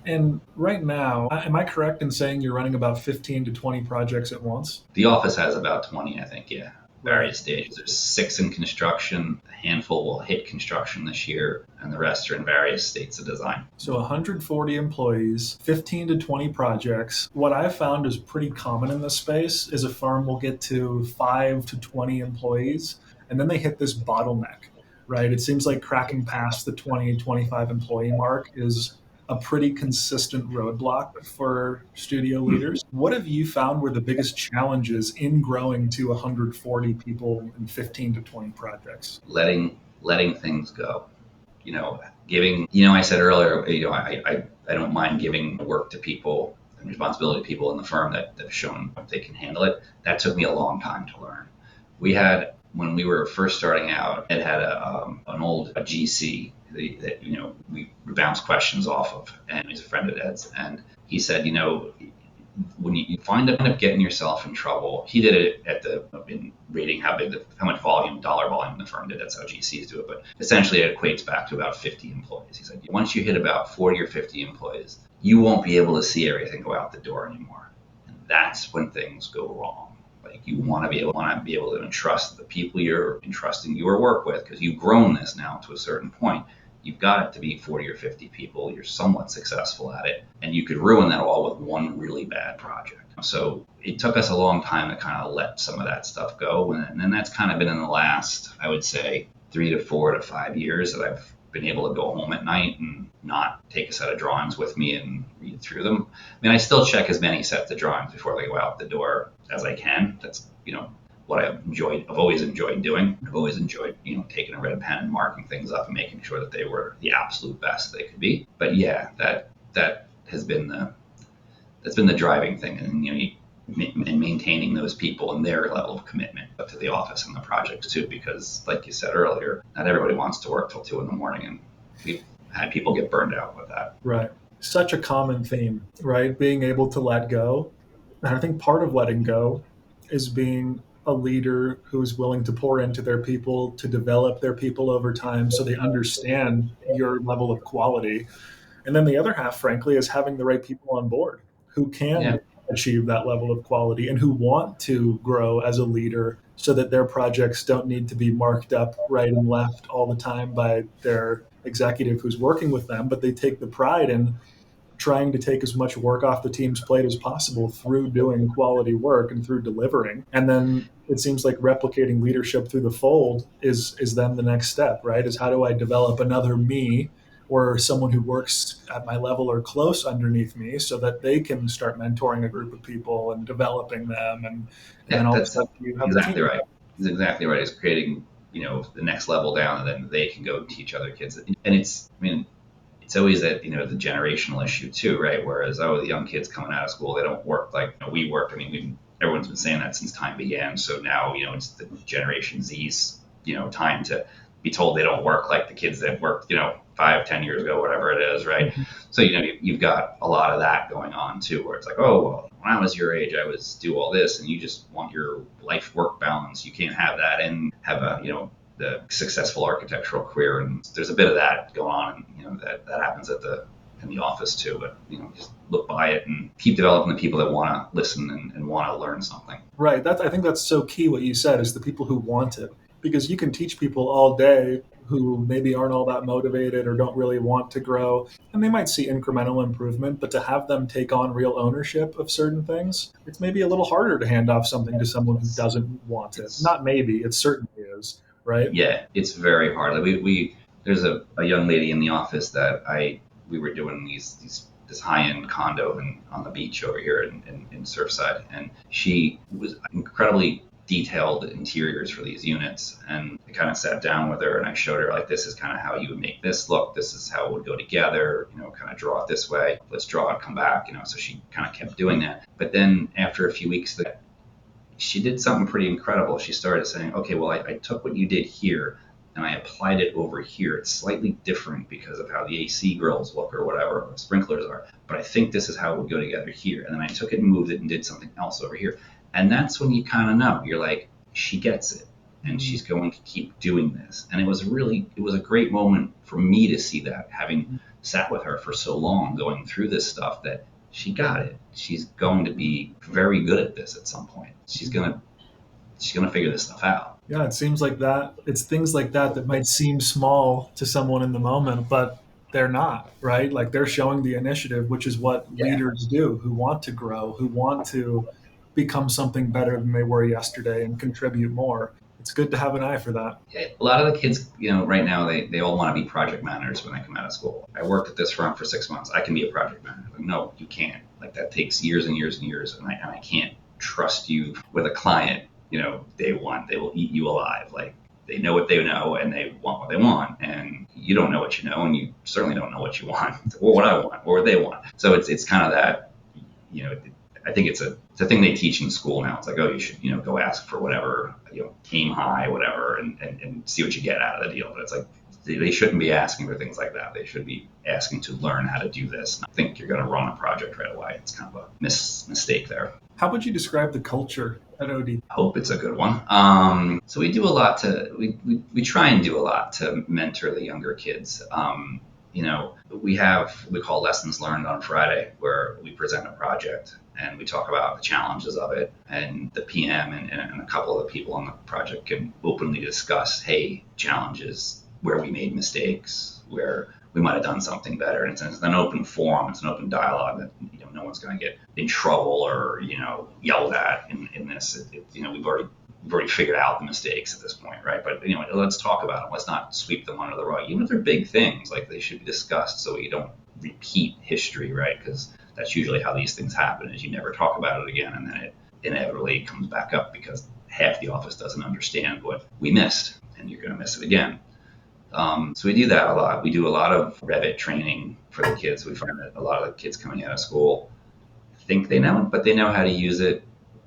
And right now, am I correct in saying you're running about 15 to 20 projects at once? The office has about 20, I think, yeah. Various stages. There's 6 in construction, a handful will hit construction this year, and the rest are in various states of design. So 140 employees, 15 to 20 projects. What I've found is pretty common in this space is a firm will get to 5 to 20 employees, and then they hit this bottleneck, right? It seems like cracking past the 20, 25 employee mark is a pretty consistent roadblock for studio leaders. What have you found were the biggest challenges in growing to 140 people and 15 to 20 projects? Letting things go. Giving, I said earlier, I don't mind giving work to people and responsibility to people in the firm that have shown they can handle it. That took me a long time to learn. We had, when we were first starting out, it had an old GC that we bounced questions off of, and he's a friend of Ed's, and he said, when you find up getting yourself in trouble, he did it in rating how much dollar volume the firm did. That's how GCs do it, but essentially it equates back to about 50 employees. He said once you hit about 40 or 50 employees, you won't be able to see everything go out the door anymore, and that's when things go wrong. Like you want to be able to entrust the people you're entrusting your work with, because you've grown this now to a certain point. You've got it to be 40 or 50 people. You're somewhat successful at it, and you could ruin that all with one really bad project. So it took us a long time to kind of let some of that stuff go, and then that's kind of been in the last, I would say, 3 to 4 to 5 years that I've been able to go home at night and not take a set of drawings with me and read through them. I mean, I still check as many sets of drawings before they go out the door as I can. That's, what I've always enjoyed doing. I've always enjoyed, taking a red pen and marking things up and making sure that they were the absolute best they could be. But yeah, that has been the driving thing. And and maintaining those people and their level of commitment to the office and the projects too, because like you said earlier, not everybody wants to work till 2 a.m, and we've had people get burned out with that. Right. Such a common theme, right? Being able to let go. And I think part of letting go is being a leader who's willing to pour into their people, to develop their people over time so they understand your level of quality. And then the other half, frankly, is having the right people on board who Yeah, can achieve that level of quality and who want to grow as a leader so that their projects don't need to be marked up right and left all the time by their executive who's working with them, but they take the pride in trying to take as much work off the team's plate as possible through doing quality work and through delivering. And then it seems like replicating leadership through the fold is then the next step, right? Is how do I develop another me or someone who works at my level or close underneath me so that they can start mentoring a group of people and developing them, and then yeah, all of a that's sudden you have a exactly team. right. He's exactly right. It's creating, the next level down, and then they can go teach other kids. And it's always that, the generational issue too, right? Whereas, the young kids coming out of school, they don't work like we work. Everyone's been saying that since time began. So now, it's the Generation Z's, time to be told they don't work like the kids that worked, 5, 10 years ago, whatever it is, right? Mhm. So, you've got a lot of that going on too, where it's like, oh, well, when I was your age, I was do all this, and you just want your life work balance. You can't have that and have the successful architectural career, and there's a bit of that going on. That happens in the office too. But just look by it and keep developing the people that want to listen and want to learn something. Right. I think that's so key what you said is the people who want it. Because you can teach people all day who maybe aren't all that motivated or don't really want to grow, and they might see incremental improvement, but to have them take on real ownership of certain things, it's maybe a little harder to hand off something to someone who doesn't want it. It's Not maybe, it certainly is, right? Yeah, it's very hard. Like we there's a young lady in the office that we were doing this high end condo on the beach over here in Surfside, and she was incredibly detailed interiors for these units. And I kind of sat down with her and I showed her, like, this is kind of how you would make this look. This is how it would go together. Kind of draw it this way. Let's draw it, come back. So she kind of kept doing that. But then after a few weeks, she did something pretty incredible. She started saying, okay, well, I took what you did here and I applied it over here. It's slightly different because of how the AC grills look or whatever, or sprinklers are, but I think this is how it would go together here. And then I took it and moved it and did something else over here. And that's when you kind of know, you're like, she gets it and she's going to keep doing this. And it was a great moment for me to see that, having sat with her for so long going through this stuff, that she got it. She's going to be very good at this at some point. She's gonna figure this stuff out. Yeah, it seems like that. It's things like that that might seem small to someone in the moment, but they're not, right? Like they're showing the initiative, which is what Yeah. leaders do who want to grow, who want to become something better than they were yesterday and contribute more. It's good to have an eye for that. Yeah, a lot of the kids, right now, they all want to be project managers when they come out of school. I worked at this firm for 6 months. I can be a project manager. Like, no, you can't. Like, that takes years and years and years, and I can't trust you with a client. Day one, they will eat you alive. Like, they know what they know, and they want what they want, and you don't know what you know, and you certainly don't know what you want, or what I want, or what they want. So it's kind of that, you know, I think it's a thing they teach in school now. It's like, oh, you should, go ask for whatever, aim high, whatever, and see what you get out of the deal. But it's like, they shouldn't be asking for things like that. They should be asking to learn how to do this. I think you're going to run a project right away. It's kind of a mistake there. How would you describe the culture at OD? I hope it's a good one. So we do a lot we try and do a lot to mentor the younger kids. We call lessons learned on Friday, where we present a project and we talk about the challenges of it, and the PM and a couple of the people on the project can openly discuss, hey, challenges, where we made mistakes, where we might have done something better. And it's an open forum, it's an open dialogue that no one's going to get in trouble or yelled at in this. We've already figured out the mistakes at this point, right? But let's talk about them. Let's not sweep them under the rug. Even if they're big things, like, they should be discussed so we don't repeat history, right? Because that's usually how these things happen: is you never talk about it again, and then it inevitably comes back up because half the office doesn't understand what we missed, and you're going to miss it again. So we do that a lot. We do a lot of Revit training for the kids. We find that a lot of the kids coming out of school think they know it, but they know how to use it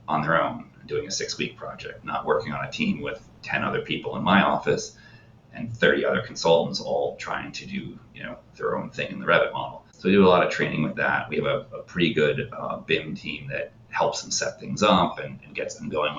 on their own doing a 6-week project, not working on a team with 10 other people in my office and 30 other consultants all trying to do, their own thing in the Revit model. So we do a lot of training with that. We have a pretty good BIM team that helps them set things up and gets them going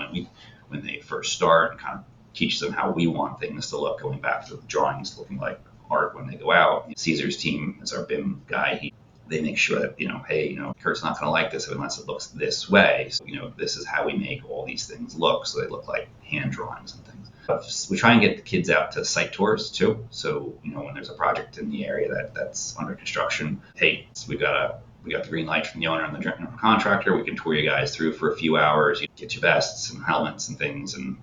when they first start, and kind of teaches them how we want things to look, going back to the drawings looking like art when they go out. Caesar's team is our BIM guy. They make sure that, hey, Kurt's not going to like this unless it looks this way. So, this is how we make all these things look, so they look like hand drawings and things. But we try and get the kids out to site tours too. So, when there's a project in the area that's under construction, hey, so we got the green light from the owner and the general contractor. We can tour you guys through for a few hours, get you vests and helmets and things, and,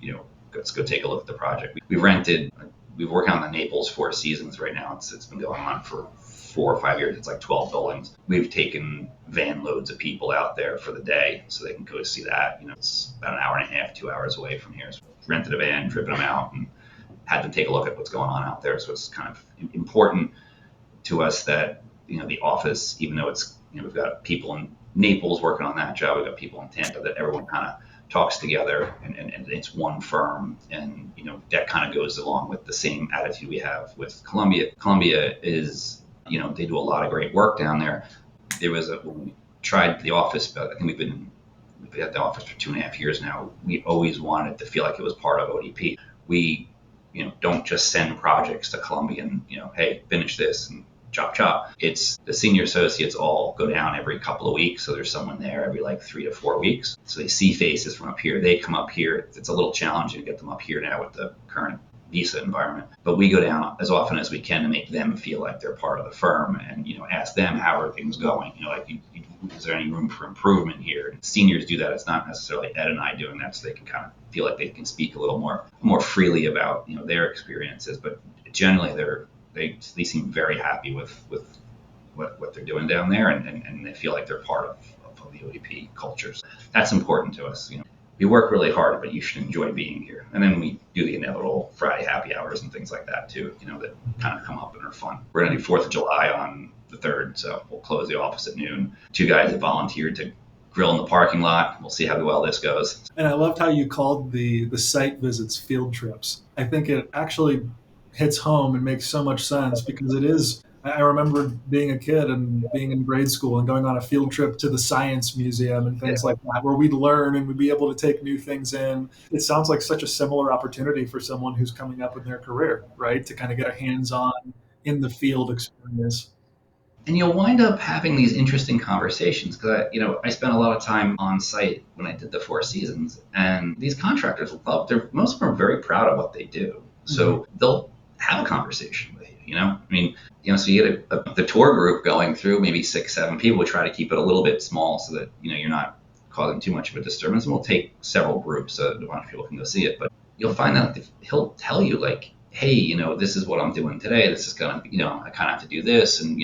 let's go take a look at the project. We're working on the Naples Four Seasons right now. It's been going on for 4 or 5 years. It's like 12 buildings. We've taken van loads of people out there for the day so they can go see that. It's about an hour and a half, 2 hours away from here. So rented a van, driven them out, and had them take a look at what's going on out there. So it's kind of important to us that, the office, even though it's, we've got people in Naples working on that job, we've got people in Tampa, that everyone kind of talks together and it's one firm. And, that kind of goes along with the same attitude we have with Colombia. Colombia is, they do a lot of great work down there. When we tried the office, but I think we've had the office for 2.5 years now. We always wanted to feel like it was part of ODP. We, don't just send projects to Colombia and, hey, finish this and chop. It's the senior associates all go down every couple of weeks. So there's someone there every like 3 to 4 weeks. So they see faces from up here. They come up here. It's a little challenging to get them up here now with the current visa environment, but we go down as often as we can to make them feel like they're part of the firm, and ask them how are things going. Is there any room for improvement here? Seniors do that. It's not necessarily Ed and I doing that, so they can kind of feel like they can speak a little more freely about their experiences. But generally, they seem very happy with what they're doing down there, and they feel like they're part of the ODP culture. So that's important to us. We work really hard, but you should enjoy being here. And then we do the inevitable Friday happy hours and things like that too, that kind of come up and are fun. We're going to do 4th of July on the 3rd, so we'll close the office at noon. 2 guys have volunteered to grill in the parking lot. We'll see how well this goes. And I loved how you called the site visits field trips. I think it actually hits home and makes so much sense, because it is. I remember being a kid and being in grade school and going on a field trip to the science museum and things like that, where we'd learn and we'd be able to take new things in. It sounds like such a similar opportunity for someone who's coming up in their career, right? To kind of get a hands-on in the field experience. And you'll wind up having these interesting conversations, because I spent a lot of time on site when I did the Four Seasons, and these contractors most of them are very proud of what they do. So they'll have a conversation with you, so you get the tour group going through, maybe 6, 7 people. We try to keep it a little bit small so that, you're not causing too much of a disturbance. And we'll take several groups so a bunch of people can go see it. But you'll find that he'll tell you like, hey, this is what I'm doing today. This is going to, I kind of have to do this. And,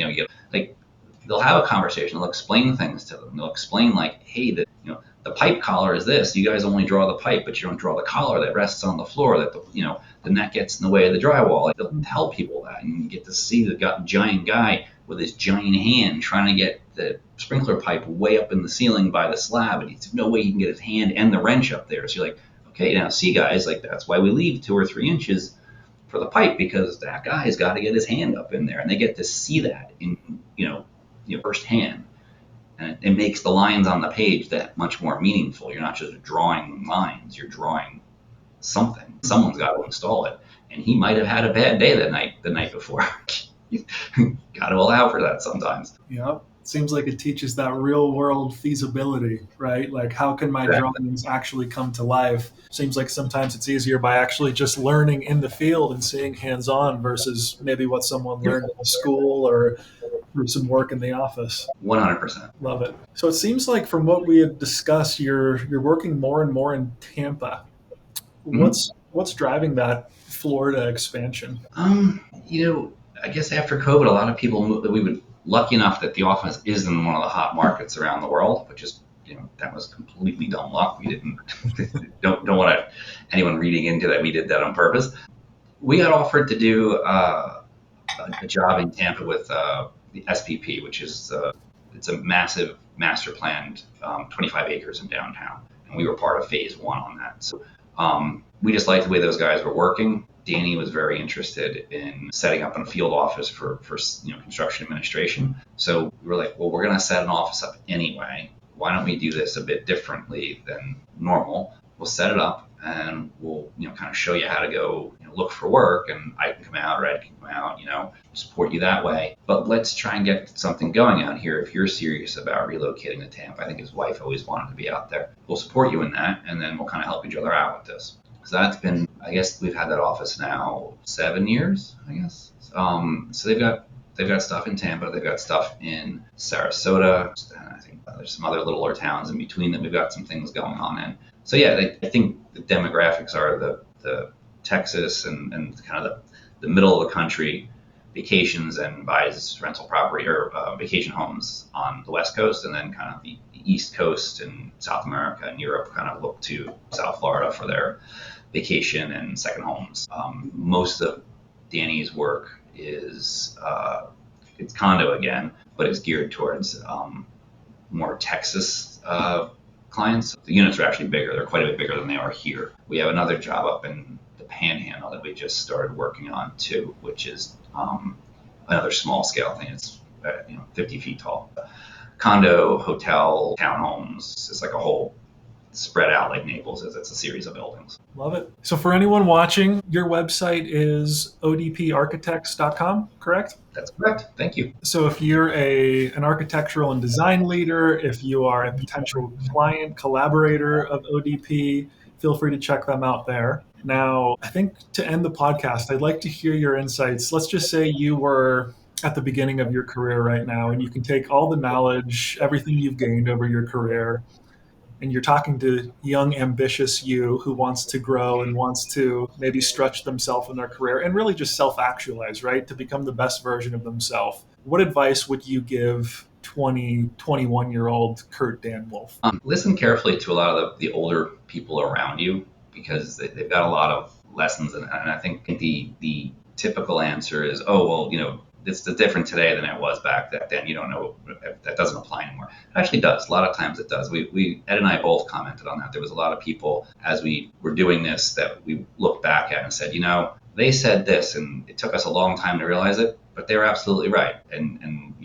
they'll have a conversation. They'll explain things to them. They'll explain like, hey, the pipe collar is this. You guys only draw the pipe, but you don't draw the collar that rests on the floor, that the net gets in the way of the drywall. Like, they'll tell people that, and you get to see the giant guy with his giant hand trying to get the sprinkler pipe way up in the ceiling by the slab, and there's no way he can get his hand and the wrench up there. So you're like, okay, now see guys, like that's why we leave 2 or 3 inches for the pipe, because that guy's got to get his hand up in there, and they get to see that in firsthand. And it makes the lines on the page that much more meaningful. You're not just drawing lines, you're drawing something. Someone's got to install it. And he might have had a bad day the night before. Got to allow for that sometimes. Yeah. Seems like it teaches that real world feasibility, right? Like, how can my drawings actually come to life? Seems like sometimes it's easier by actually just learning in the field and seeing hands-on versus maybe what someone learned in school or through some work in the office. 100%. Love it. So it seems like from what we had discussed, you're working more and more in Tampa. What's driving that Florida expansion? I guess after COVID, a lot of people moved. We were lucky enough that the office is in one of the hot markets around the world, which is, that was completely dumb luck. We didn't don't want anyone reading into that we did that on purpose. We got offered to do a job in Tampa with the SPP, which is it's a massive master planned 25 acres in downtown. and we were part of phase one on that. So we just liked the way those guys were working. Danny was very interested in setting up a field office for construction administration. So we were like, well, we're going to set an office up anyway. Why don't we do this a bit differently than normal? We'll set it up and we'll kind of show you how to go look for work, and I can come out or Ed can come out, support you that way. But let's try and get something going out here if you're serious about relocating to Tampa. I think his wife always wanted to be out there. We'll support you in that, and then we'll kind of help each other out with this. So that's been, I guess we've had that office now 7 years, I guess. So they've got stuff in Tampa, they've got stuff in Sarasota, and I think there's some other littler towns in between that we've got some things going on in. So yeah, I think the demographics are the Texas and kind of the middle of the country vacations and buys rental property or vacation homes on the West Coast, and then kind of the East Coast and South America and Europe kind of look to South Florida for their vacation and second homes. Most of Danny's work is it's condo again, but it's geared towards more Texas clients. The units are actually bigger. They're quite a bit bigger than they are here. We have another job up in the Panhandle that we just started working on too, which is another small scale thing. It's 50 feet tall. Condo, hotel, townhomes. It's like a whole spread out like Naples is. It's a series of buildings. Love it. So for anyone watching, your website is odparchitects.com, correct? That's correct. Thank you. So if you're an architectural and design leader, if you are a potential client, collaborator of ODP, feel free to check them out there. Now, I think to end the podcast, I'd like to hear your insights. Let's just say you were at the beginning of your career right now, and you can take all the knowledge, everything you've gained over your career, and you're talking to young, ambitious you who wants to grow and wants to maybe stretch themselves in their career and really just self-actualize, right? To become the best version of themselves. What advice would you give 21-year-old Kurt Dannwolf? Listen carefully to a lot of the older people around you, because they've got a lot of lessons. And I think the typical answer is, oh, well, it's different today than it was back then. You don't know, that doesn't apply anymore. It actually does. A lot of times it does. Ed and I both commented on that. There was a lot of people as we were doing this that we looked back at and said, they said this and it took us a long time to realize it, but they were absolutely right. And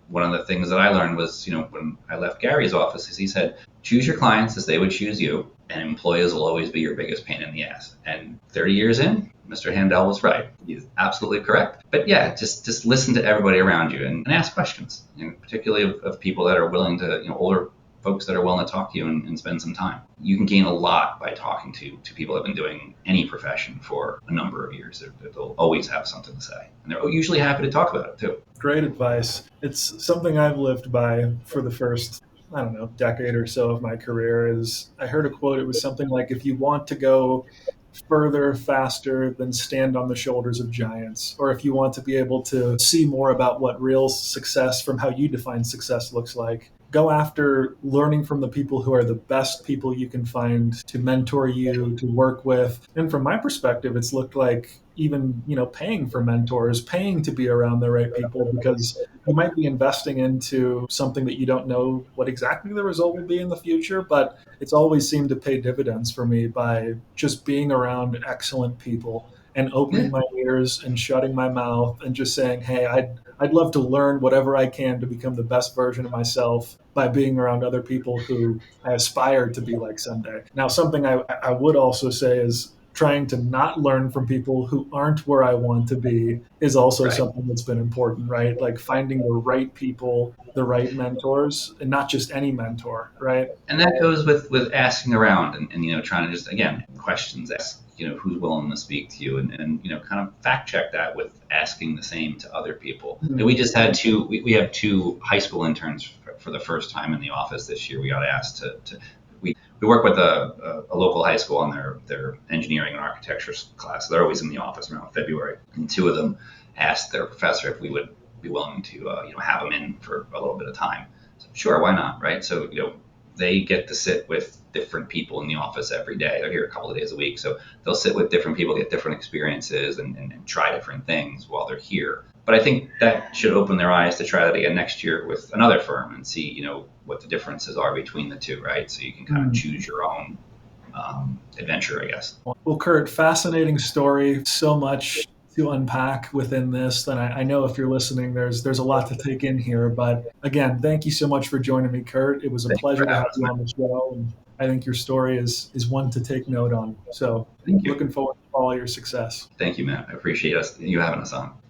one of the things that I learned was, when I left Gary's office, is he said, choose your clients as they would choose you, and employees will always be your biggest pain in the ass. And 30 years in, Mr. Handel was right. He's absolutely correct. But yeah, just listen to everybody around you and ask questions, particularly of people that are willing to, older folks that are willing to talk to you and spend some time. You can gain a lot by talking to people that have been doing any profession for a number of years. They'll always have something to say. And they're usually happy to talk about it too. Great advice. It's something I've lived by for the first, decade or so of my career. Is I heard a quote. It was something like, if you want to go further, faster, then stand on the shoulders of giants. Or if you want to be able to see more about what real success from how you define success looks like, go after learning from the people who are the best people you can find to mentor you, to work with. And from my perspective, it's looked like even, paying for mentors, paying to be around the right people, because you might be investing into something that you don't know what exactly the result will be in the future, but it's always seemed to pay dividends for me by just being around excellent people and opening my ears and shutting my mouth and just saying, hey, I'd love to learn whatever I can to become the best version of myself by being around other people who I aspire to be like someday. Now, something I would also say is trying to not learn from people who aren't where I want to be is also something that's been important, right? Like finding the right people, the right mentors, and not just any mentor, right? And that goes with asking around and trying to just, again, questions, ask, who's willing to speak to you and kind of fact check that with asking the same to other people. Mm-hmm. We just had we have two high school interns for the first time in the office this year. We got asked to we work with a local high school on their engineering and architecture class. They're always in the office around February. And two of them asked their professor if we would be willing to have them in for a little bit of time. So, sure, why not, right? So they get to sit with different people in the office every day. They're here a couple of days a week. So they'll sit with different people, get different experiences and try different things while they're here. But I think that should open their eyes to try that again next year with another firm and see, what the differences are between the two, right? So you can kind of choose your own adventure, I guess. Well, Kurt, fascinating story. So much to unpack within this. And I know if you're listening, there's a lot to take in here. But again, thank you so much for joining me, Kurt. It was a Thank you pleasure for to have having us, you man. on the show. And I think your story is one to take note on. So Thank you. looking forward to all your success. Thank you, Matt. I appreciate you having us on.